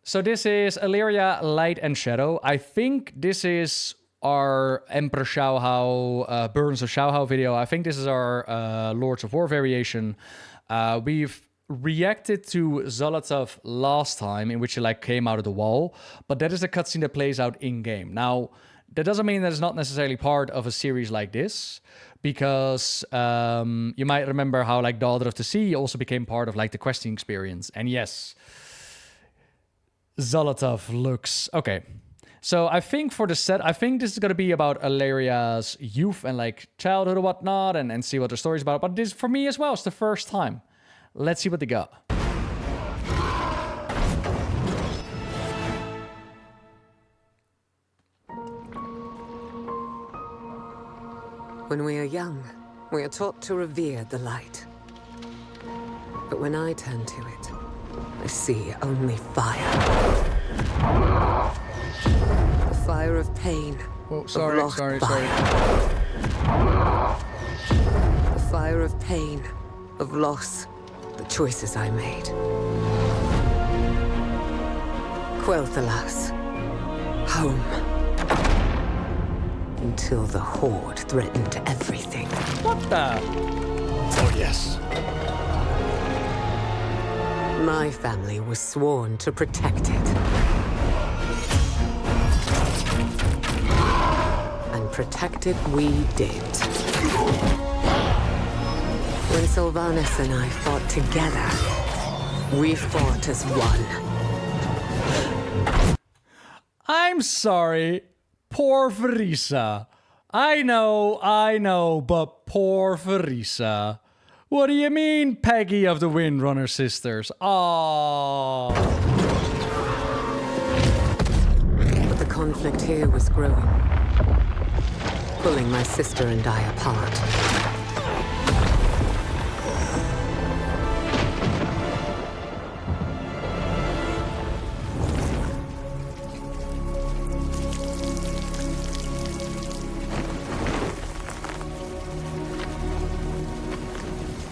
So this is Alleria, Light and Shadow. I think this is our Emperor Xiaohao, Burns of Xiaohao video. I think this is our Lords of War variation. We've reacted to Xal'atath last time, in which he like came out of the wall, but that is a cutscene that plays out in-game. Now, that doesn't mean that it's not necessarily part of a series like this, because you might remember how like Daughter of the Sea also became part of like the questing experience. And yes, Xal'atath looks okay. So I think for the set, I think this is gonna be about Alleria's youth and like childhood or whatnot, and see what the story's about. But this for me as well, it's the first time. Let's see what they got. When we are young, we are taught to revere the light. But when I turn to it, I see only fire. The fire of pain. Oh, sorry. The fire of pain, of loss, the choices I made. Quel'Thalas, home. Until the Horde threatened everything. What the? Oh, yes. My family was sworn to protect it. And protect it we did. When Sylvanas and I fought together, we fought as one. I'm sorry. Poor Verisa. I know, but poor Verisa. What do you mean, Peggy of the Windrunner sisters? Aww. But the conflict here was growing, pulling my sister and I apart.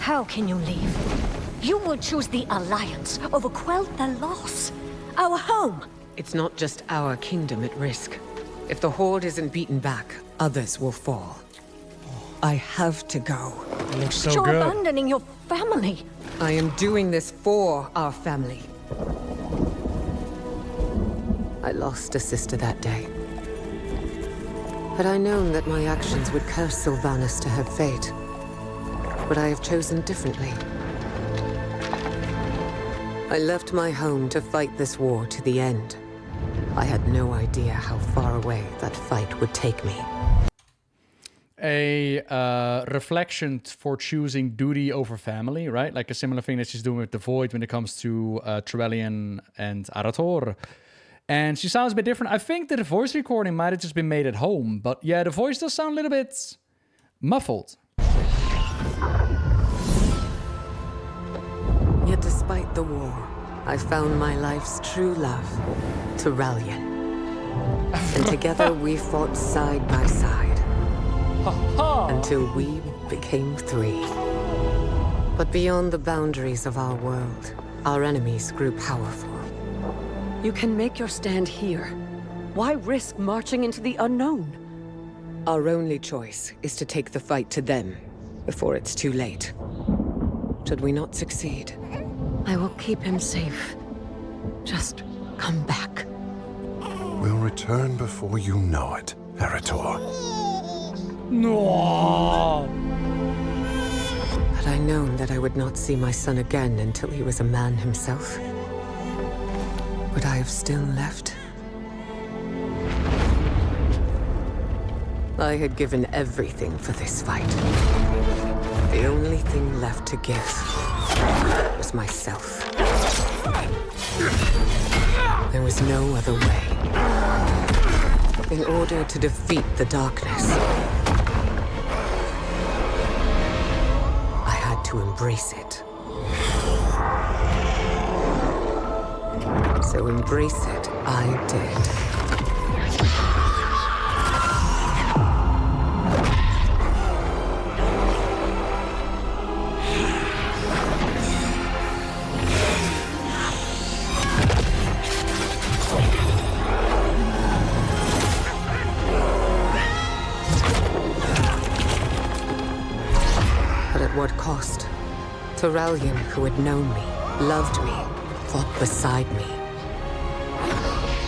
How can you leave? You will choose the Alliance over Quel'Thalas, our home. It's not just our kingdom at risk. If the Horde isn't beaten back, others will fall. I have to go. It looks so You're good. abandoning your family. I am doing this for our family. I lost a sister that day. Had I known that my actions would curse Sylvanas to her fate, but I have chosen differently. I left my home to fight this war to the end. I had no idea how far away that fight would take me. A reflection for choosing duty over family, right? Like a similar thing that she's doing with the Void when it comes to Trevelian and Arator. And she sounds a bit different. I think that the voice recording might have just been made at home, but yeah, the voice does sound a little bit muffled. Yet despite the war, I found my life's true love, Turalyon. And together we fought side by side. Until we became three. But beyond the boundaries of our world, our enemies grew powerful. You can make your stand here. Why risk marching into the unknown? Our only choice is to take the fight to them before it's too late. Should we not succeed, I will keep him safe. Just come back. We'll return before you know it, Arator. No. had I known that I would not see my son again until he was a man himself, would I have still left? I had given everything for this fight. The only thing left to give was myself. There was no other way. In order to defeat the darkness, I had to embrace it. So embrace it I did. Turalyon, who had known me, loved me, fought beside me,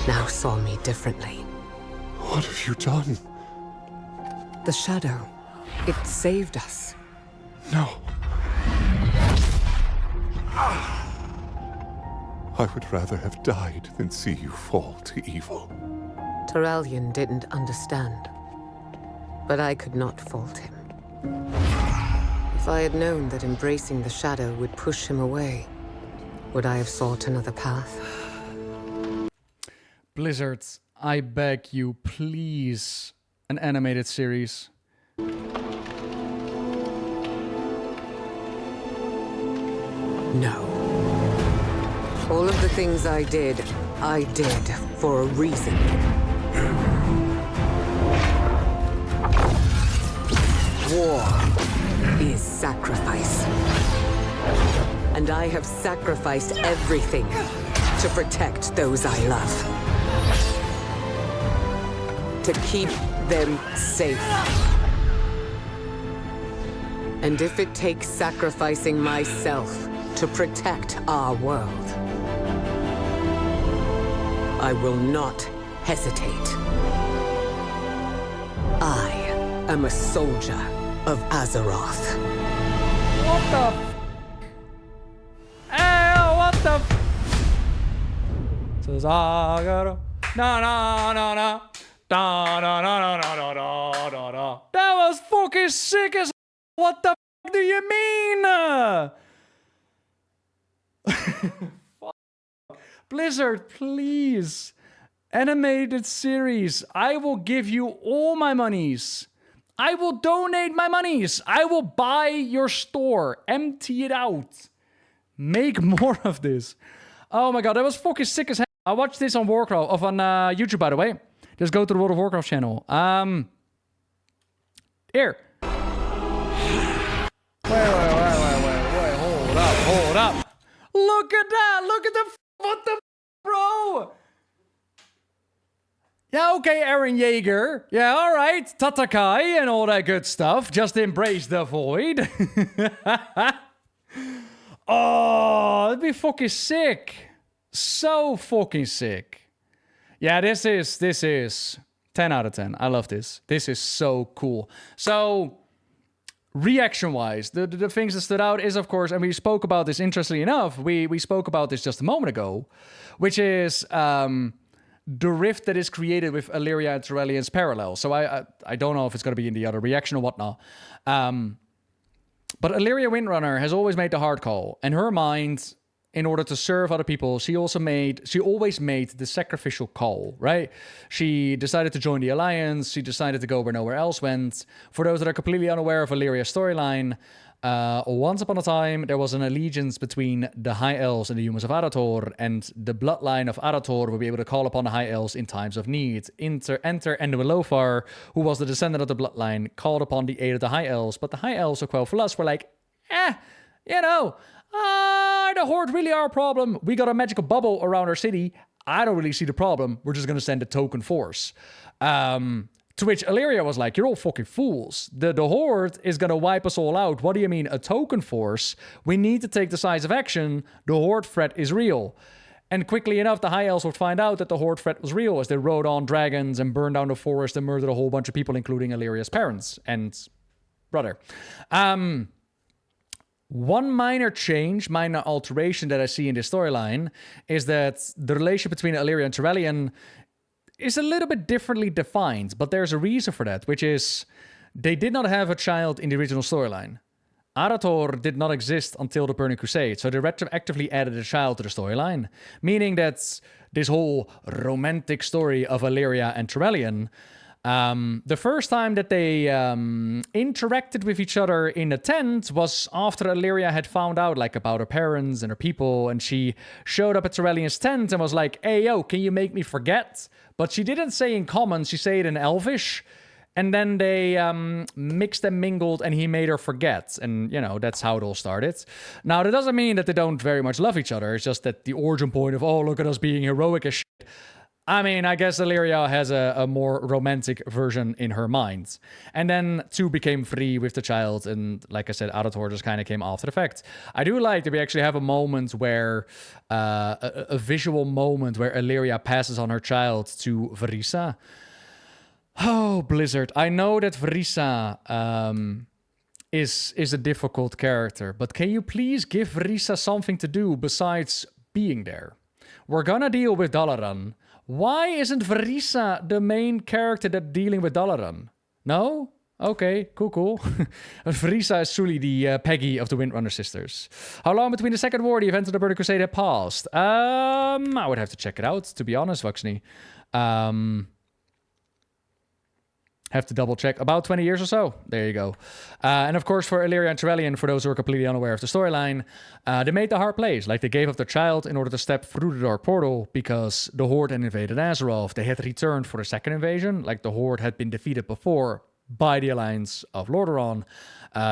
now saw me differently. What have you done? The shadow, it saved us. No. I would rather have died than see you fall to evil. Turalyon didn't understand, but I could not fault him. If I had known that embracing the shadow would push him away, would I have sought another path? Blizzard, I beg you, please, an animated series. No. All of the things I did for a reason. War is sacrifice. And I have sacrificed everything to protect those I love. To keep them safe. And if it takes sacrificing myself to protect our world, I will not hesitate. I am a soldier of Azeroth. What the f? Hey, what the f? Says Agaro. No, no, no, no. Da, da, da, da, da, da, da, da. That was fucking sick as. What the f do you mean? Blizzard, please. Animated series. I will give you all my monies. I will donate my monies. I will buy your store. Empty it out. Make more of this. Oh my god, that was fucking sick as hell. I watched this on Warcraft, on YouTube, by the way. Just go to the World of Warcraft channel. Here. Wait, hold up. Look at that. Look at what the bro. Yeah, okay, Eren Yeager. Yeah, all right. Tatakai and all that good stuff. Just embrace the void. Oh, it'd be fucking sick. So fucking sick. Yeah, this is 10 out of 10. I love this. This is so cool. So, reaction-wise, the things that stood out is, of course, and we spoke about this, interestingly enough, we spoke about this just a moment ago, which is the rift that is created with Alleria and Turalion's parallel. So I don't know if it's going to be in the other reaction or whatnot. But Alleria Windrunner has always made the hard call. In her mind, in order to serve other people, she always made the sacrificial call, right? She decided to join the Alliance. She decided to go where nowhere else went. For those that are completely unaware of Alleria's storyline, once upon a time, there was an allegiance between the High Elves and the humans of Arator, and the bloodline of Arator would be able to call upon the High Elves in times of need. Enter Enduilofar, who was the descendant of the bloodline, called upon the aid of the High Elves, but the High Elves of Quel'Thalas were like, the Horde really are a problem. We got a magical bubble around our city. I don't really see the problem. We're just going to send a token force. To which Alleria was like, you're all fucking fools. The Horde is going to wipe us all out. What do you mean, a token force? We need to take decisive action. The Horde threat is real. And quickly enough, the High Elves would find out that the Horde threat was real as they rode on dragons and burned down the forest and murdered a whole bunch of people, including Alleria's parents and brother. One minor alteration that I see in this storyline is that the relationship between Alleria and Turalyon is a little bit differently defined, but there's a reason for that, which is they did not have a child in the original storyline. Arator did not exist until the Burning Crusade, so they retroactively added a child to the storyline, meaning that this whole romantic story of Alleria and Turalyon, the first time that they interacted with each other in a tent was after Alleria had found out about her parents and her people, and she showed up at Turalion's tent and was like, hey, yo, can you make me forget? But she didn't say in common, she said it in Elvish, and then they mixed and mingled and he made her forget, and, that's how it all started. Now, that doesn't mean that they don't very much love each other, it's just that the origin point of, oh, look at us being heroic as shit, I mean, I guess Alleria has a more romantic version in her mind. And then 2 became free with the child, and like I said, Arator just kind of came after the fact. I do like that we actually have a moment where, a visual moment where Alleria passes on her child to Verisa. Oh, Blizzard. I know that Verisa is a difficult character, but can you please give Verisa something to do besides being there? We're gonna deal with Dalaran. Why isn't Verisa the main character that's dealing with Dalaran? No? Okay, cool. Verisa is truly the Peggy of the Windrunner sisters. How long between the Second War, the events of the Burning Crusade had passed? I would have to check it out, to be honest, Vuxney. Have to double check. About 20 years or so. There you go. And of course, for Alleria and Trevelyan, for those who are completely unaware of the storyline, they made the hard plays. Like, they gave up their child in order to step through the Dark Portal because the Horde had invaded Azeroth. They had returned for the second invasion. Like, the Horde had been defeated before by the Alliance of Lordaeron,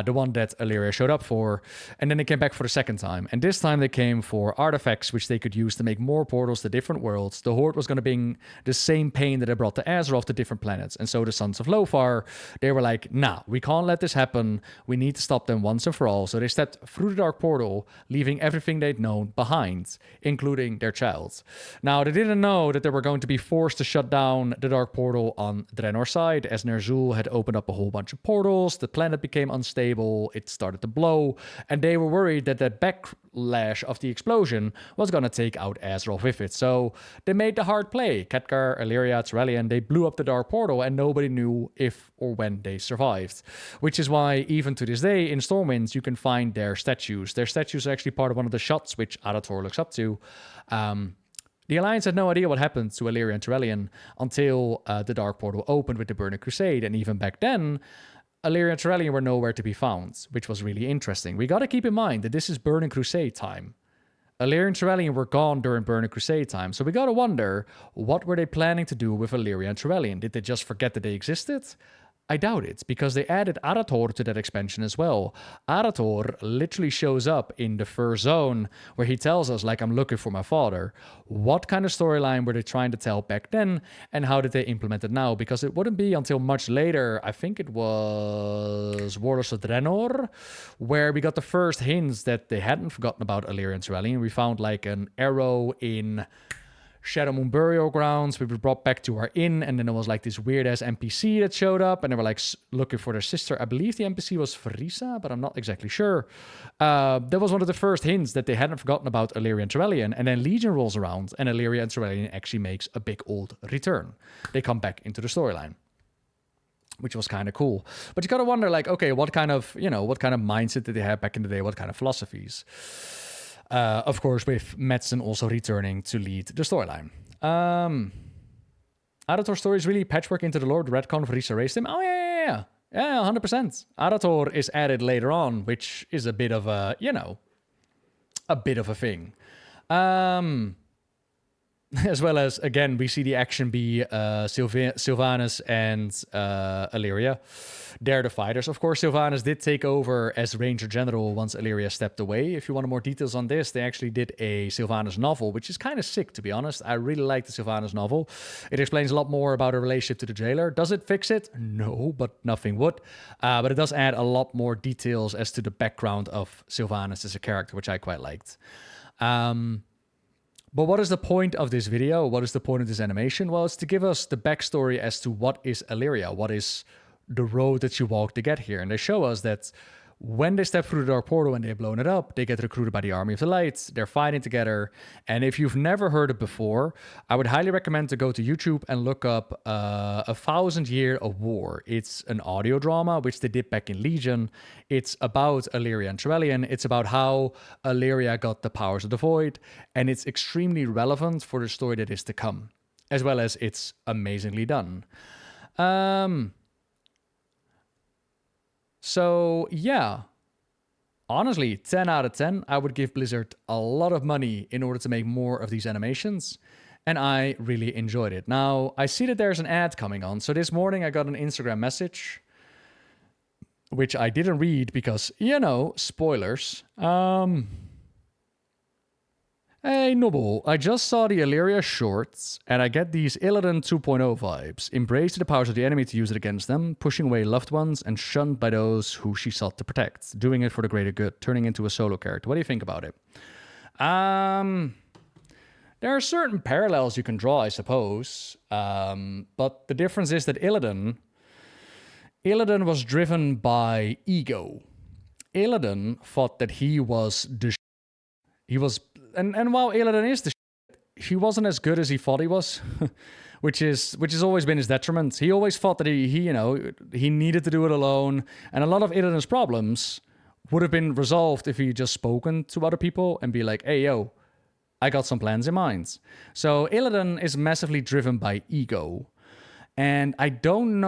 the one that Alleria showed up for, and then they came back for the second time. And this time they came for artifacts which they could use to make more portals to different worlds. The Horde was going to bring the same pain that they brought to Azeroth to different planets. And so the Sons of Lothar, they were like, nah, we can't let this happen. We need to stop them once and for all. So they stepped through the Dark Portal, leaving everything they'd known behind, including their child. Now, they didn't know that they were going to be forced to shut down the Dark Portal on Draenor's side, as Ner'zhul had opened up a whole bunch of portals. The planet became unstable. It started to blow. And they were worried that that backlash of the explosion was going to take out Azeroth with it. So they made the hard play. Khadgar, Alleria, Trevelyan, they blew up the Dark Portal, and nobody knew if or when they survived. Which is why, even to this day, in Stormwinds, you can find their statues. Their statues are actually part of one of the shots which Arator looks up to. The Alliance had no idea what happened to Alleria and Trevelyan until the Dark Portal opened with the Burning Crusade, and even back then, Alleria and Trevelyan were nowhere to be found, which was really interesting. We gotta keep in mind that this is Burning Crusade time. Alleria and Trevelyan were gone during Burning Crusade time, so we gotta wonder, what were they planning to do with Alleria and Trevelyan? Did they just forget that they existed? I doubt it, because they added Arator to that expansion as well. Arator literally shows up in the first zone where he tells us, like, I'm looking for my father. What kind of storyline were they trying to tell back then, and how did they implement it now? Because it wouldn't be until much later, I think it was Warlords of Draenor, where we got the first hints that they hadn't forgotten about Alleria and Trevelyan. We found, like, an arrow in Shadowmoon Burial Grounds. We were brought back to our inn, and then there was like this weird ass NPC that showed up, and they were like looking for their sister. I believe the NPC was Verisa, but I'm not exactly sure. That was one of the first hints that they hadn't forgotten about Alleria and Trevelyan. And then Legion rolls around, and Alleria and Trevelyan actually makes a big old return. They come back into the storyline, which was kind of cool. But you gotta wonder, like, okay, what kind of mindset did they have back in the day? What kind of philosophies? Of course, with Metzen also returning to lead the storyline. Arator's story is really patchwork into the lore. The retcon of Risa raised him. Oh, yeah, 100%. Arator is added later on, which is a bit of a, a bit of a thing. As well as, again, we see the action be Sylvanas and Alleria. They're the fighters. Of course, Sylvanas did take over as Ranger General once Alleria stepped away. If you want more details on this, they actually did a Sylvanas novel, which is kind of sick, to be honest. I really like the Sylvanas novel. It explains a lot more about her relationship to the jailer. Does it fix it? No, but nothing would. But it does add a lot more details as to the background of Sylvanas as a character, which I quite liked. But what is the point of this video? What is the point of this animation? Well, it's to give us the backstory as to what is Alleria, what is the road that she walked to get here. And they show us that when they step through the Dark Portal and they've blown it up, they get recruited by the Army of the Light. They're fighting together. And if you've never heard it before, I would highly recommend to go to YouTube and look up 1,000 Year of War. It's an audio drama, which they did back in Legion. It's about Alleria and Trevelyan. It's about how Alleria got the powers of the Void. And it's extremely relevant for the story that is to come, as well as it's amazingly done. So, yeah, honestly, 10 out of 10. I would give Blizzard a lot of money in order to make more of these animations, and I really enjoyed it. Now, I see that there's an ad coming on, so this morning I got an Instagram message, which I didn't read because, spoilers. Hey, Nobbel, I just saw the Alleria shorts, and I get these Illidan 2.0 vibes. Embrace the powers of the enemy to use it against them, pushing away loved ones, and shunned by those who she sought to protect. Doing it for the greater good, turning into a solo character. What do you think about it? There are certain parallels you can draw, I suppose. But the difference is that Illidan was driven by ego. Illidan thought that he was the He was, and while Illidan is the he wasn't as good as he thought he was, which has always been his detriment. He always thought that he needed to do it alone, and a lot of Illidan's problems would have been resolved if he just spoken to other people and be like, hey, yo, I got some plans in mind. So Illidan is massively driven by ego. And I don't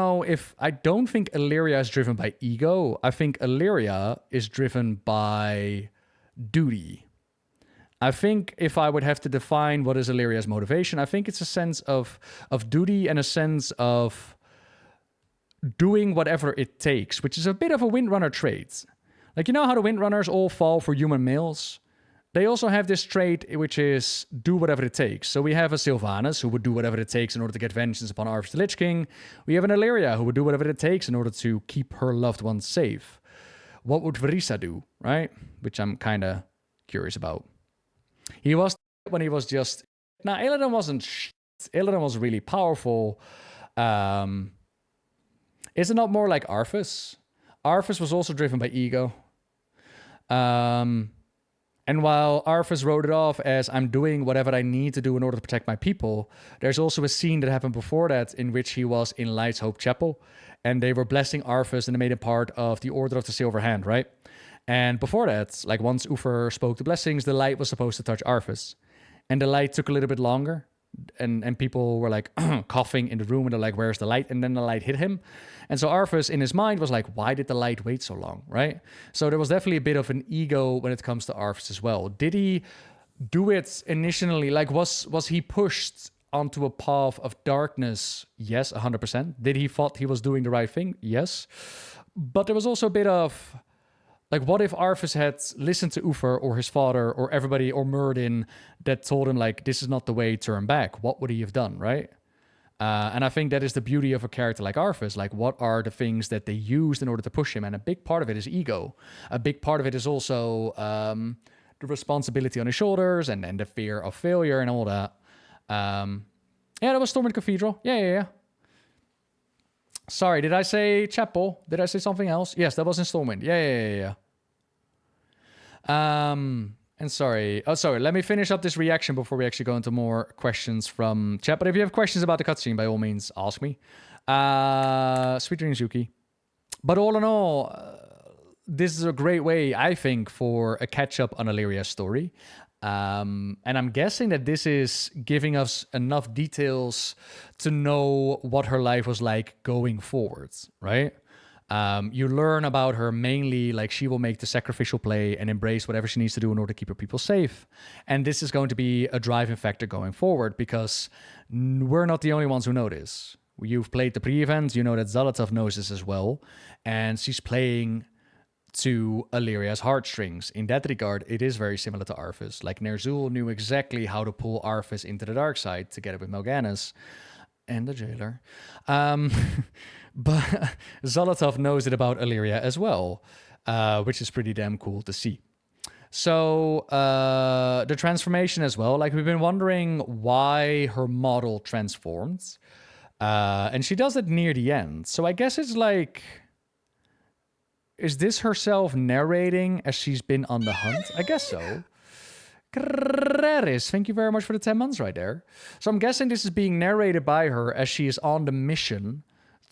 think Alleria is driven by ego. I think Alleria is driven by duty. I think if I would have to define what is Alleria's motivation, I think it's a sense of duty and a sense of doing whatever it takes, which is a bit of a Windrunner trait. Like, you know how the Windrunners all fall for human males? They also have this trait, which is do whatever it takes. So we have a Sylvanas, who would do whatever it takes in order to get vengeance upon Arthas the Lich King. We have an Alleria, who would do whatever it takes in order to keep her loved ones safe. What would Verisa do, right? Which I'm kind of curious about. He was when he was just... Now, Illidan wasn't shit. Illidan was really powerful. Is it not more like Arthas? Arthas was also driven by ego. And while Arthas wrote it off as I'm doing whatever I need to do in order to protect my people, there's also a scene that happened before that in which he was in Light's Hope Chapel, and they were blessing Arthas and they made him part of the Order of the Silver Hand, right? And before that, like once Uther spoke the blessings, the light was supposed to touch Arthas. And the light took a little bit longer. And people were like coughing in the room and they're like, where's the light? And then the light hit him. And so Arthas in his mind was like, why did the light wait so long, right? So there was definitely a bit of an ego when it comes to Arthas as well. Did he do it initially? Like, was he pushed onto a path of darkness? Yes, 100%. Did he thought he was doing the right thing? Yes. But there was also a bit of... Like, what if Arthas had listened to Uther or his father or everybody or Myrddin that told him, like, this is not the way, turn back? What would he have done, right? And I think that is the beauty of a character like Arthas. Like, what are the things that they used in order to push him? And a big part of it is ego. A big part of it is also the responsibility on his shoulders and the fear of failure and all that. Yeah, that was Stormwind Cathedral. Yeah. Sorry, did I say Chapel? Did I say something else? Yes, that was in Stormwind. Yeah. And sorry. Oh, sorry. Let me finish up this reaction before we actually go into more questions from chat. But if you have questions about the cutscene, by all means, ask me. Sweet dreams, Yuki. But all in all, this is a great way, I think, for a catch-up on Alleria's story. And I'm guessing that this is giving us enough details to know what her life was like going forwards, right? You learn about her mainly, like she will make the sacrificial play and embrace whatever she needs to do in order to keep her people safe. And this is going to be a driving factor going forward because we're not the only ones who know this. You've played the pre-event, you know that Xal'atath knows this as well. And she's playing to Alleria's heartstrings. In that regard, it is very similar to Arthas. Like Ner'zhul knew exactly how to pull Arthas into the dark side together with Mal'Ganis and the jailer. But Xal'atath knows it about Alleria as well, which is pretty damn cool to see. So the transformation as well, like we've been wondering why her model transforms. And she does it near the end. So I guess it's like... Is this herself narrating as she's been on the hunt? I guess so. Thank you very much for the 10 months right there. So I'm guessing this is being narrated by her as she is on the mission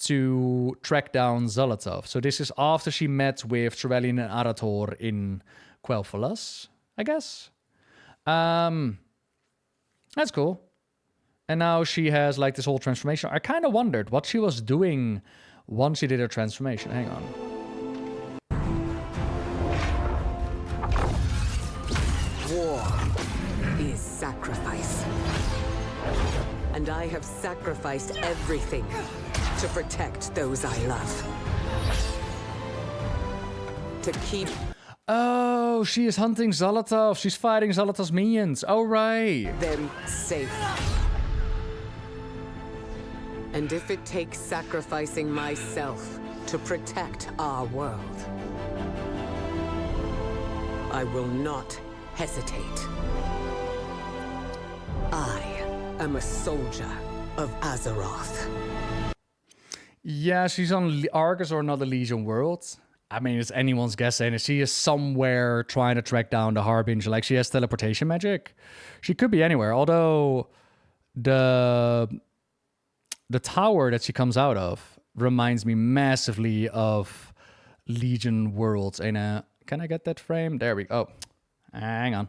to track down Xal'atath. So this is after she met with Trevelyan and Arator in Quel'Thalas, I guess. That's cool. And now she has like this whole transformation. I kind of wondered what she was doing once she did her transformation. Hang on. War is sacrifice. And I have sacrificed everything to protect those I love. To keep... Oh, she is hunting Xal'atath. She's fighting Xal'atath's minions. Oh, right. Then safe. And if it takes sacrificing myself to protect our world, I will not hesitate. I am a soldier of Azeroth. Yeah, she's on Argus or another Legion world. I mean, it's anyone's guess, and she is somewhere trying to track down the Harbinger. Like, she has teleportation magic. She could be anywhere, although the tower that she comes out of reminds me massively of Legion worlds. And can I get that frame? There we go. Oh, hang on.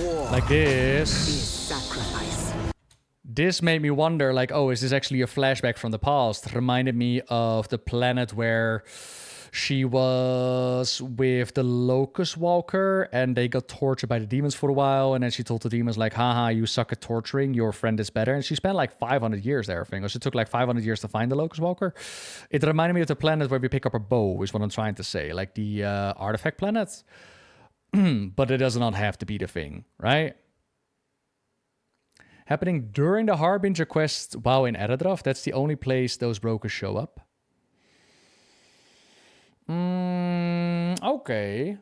War Like this. is sacrifice. This made me wonder, like, oh, is this actually a flashback from the past? Reminded me of the planet where she was with the Locust Walker and they got tortured by the demons for a while. And then she told the demons, like, haha, you suck at torturing. Your friend is better. And she spent like 500 years there, I think. Or she took like 500 years to find the Locust Walker. It reminded me of the planet where we pick up a bow, is what I'm trying to say. Like the artifact planet. But it does not have to be the thing, right? Happening during the Harbinger quest while in Eredrath. That's the only place those brokers show up. Okay.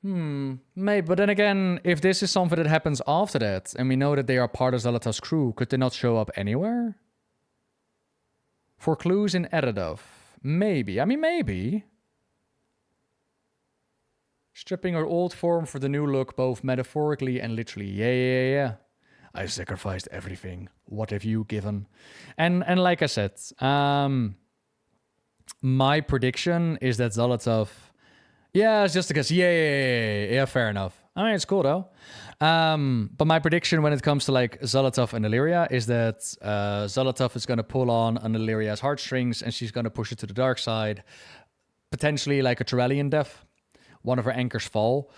Maybe, but then again, if this is something that happens after that, and we know that they are part of Xal'atath's crew, could they not show up anywhere? For clues in Eredrath. Maybe. I mean, maybe. Stripping her old form for the new look, both metaphorically and literally. Yeah. I sacrificed everything. What have you given? And like I said, my prediction is that Xal'atath... Yeah, it's just a guess. Yeah, fair enough. I mean, it's cool, though. But my prediction when it comes to, like, Xal'atath and Alleria is that Xal'atath is going to pull on Alleria's heartstrings and she's going to push it to the dark side. Potentially like a Turellian death. One of her anchors fall.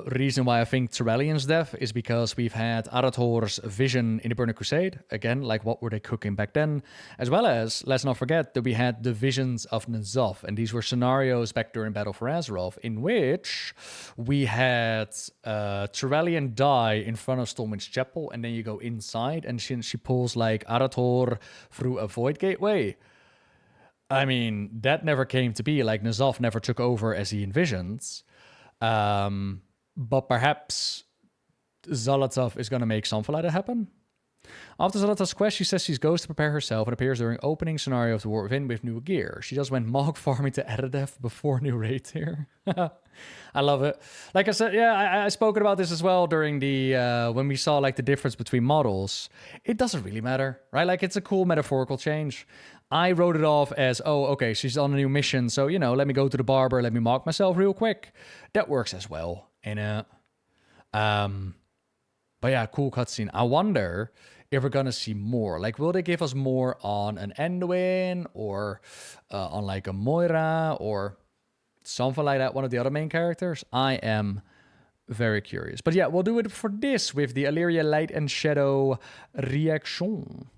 Reason why I think Turellian's death is because we've had Arathor's vision in the Burning Crusade. Again, like, what were they cooking back then? As well as, let's not forget that we had the visions of N'Zoth. And these were scenarios back during Battle for Azeroth in which we had Turellian die in front of Stormwind's Chapel. And then you go inside and she pulls, like, Arathor through a void gateway. I mean, that never came to be. Like, N'Zoth never took over as he envisions. But perhaps Xal'atath is going to make something like that happen. After Xal'atath's quest, she says she goes to prepare herself and appears during opening scenario of the War Within with new gear. She just went Mog farming to Eredrath before new raid here. I love it. Like I said, yeah, I spoken about this as well during the when we saw, like, the difference between models. It doesn't really matter, right? Like, it's a cool metaphorical change. I wrote it off as, oh, okay, she's on a new mission, so, you know, let me go to the barber, let me mark myself real quick. That works as well, but yeah, cool cutscene. I wonder if we're gonna see more. Like, will they give us more on an Anduin or on, like, a Moira or something like that, one of the other main characters? I am very curious. But yeah, we'll do it for this with the Alleria Light and Shadow reaction.